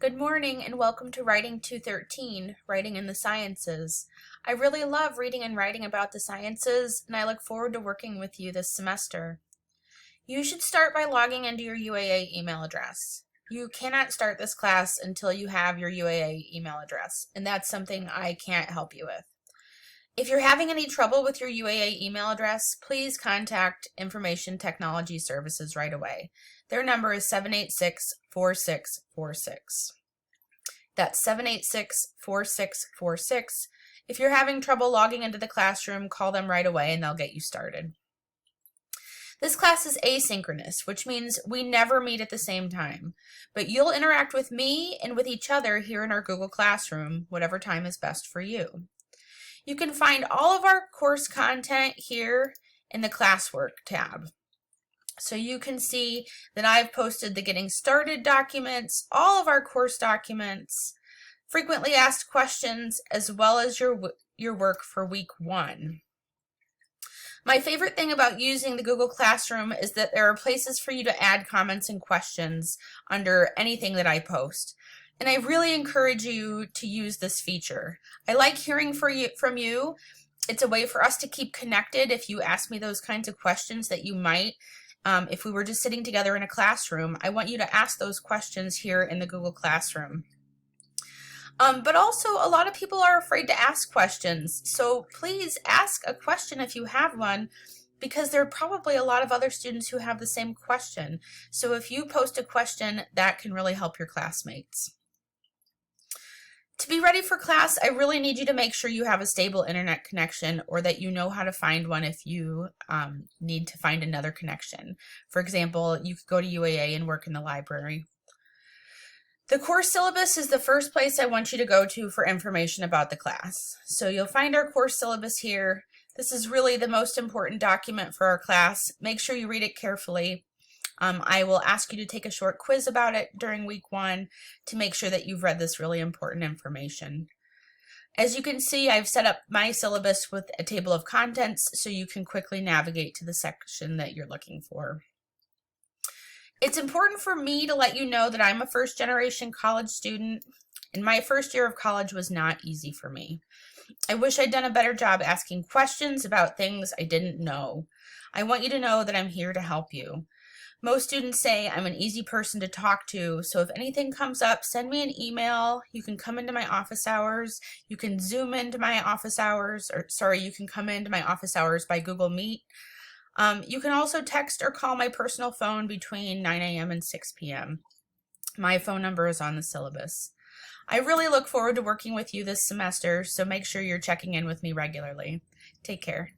Good morning and welcome to Writing 213, Writing in the Sciences. I really love reading and writing about the sciences, and I look forward to working with you this semester. You should start by logging into your UAA email address. You cannot start this class until you have your UAA email address, and that's something I can't help you with. If you're having any trouble with your UAA email address, please contact Information Technology Services right away. Their number is 786-4646. That's 786-4646. If you're having trouble logging into the classroom, call them right away and they'll get you started. This class is asynchronous, which means we never meet at the same time, but you'll interact with me and with each other here in our Google Classroom, whatever time is best for you. You can find all of our course content here in the Classwork tab. So you can see that I've posted the Getting Started documents, all of our course documents, frequently asked questions, as well as your work for week 1. My favorite thing about using the Google Classroom is that there are places for you to add comments and questions under anything that I post. And I really encourage you to use this feature. I like hearing from you. It's a way for us to keep connected if you ask me those kinds of questions that you might. If we were just sitting together in a classroom, I want you to ask those questions here in the Google Classroom. But also, a lot of people are afraid to ask questions. So please ask a question if you have one, because there are probably a lot of other students who have the same question. So if you post a question, that can really help your classmates. To be ready for class, I really need you to make sure you have a stable internet connection, or that you know how to find one if you need to find another connection. For example, you could go to UAA and work in the library. The course syllabus is the first place I want you to go to for information about the class. So you'll find our course syllabus here. This is really the most important document for our class. Make sure you read it carefully. I will ask you to take a short quiz about it during week 1 to make sure that you've read this really important information. As you can see, I've set up my syllabus with a table of contents so you can quickly navigate to the section that you're looking for. It's important for me to let you know that I'm a first-generation college student, and my first year of college was not easy for me. I wish I'd done a better job asking questions about things I didn't know. I want you to know that I'm here to help you. Most students say I'm an easy person to talk to, so if anything comes up, send me an email. You can come into my office hours. You can Zoom into my office hours, you can come into my office hours by Google Meet. You can also text or call my personal phone between 9 a.m. and 6 p.m. My phone number is on the syllabus. I really look forward to working with you this semester, so make sure you're checking in with me regularly. Take care.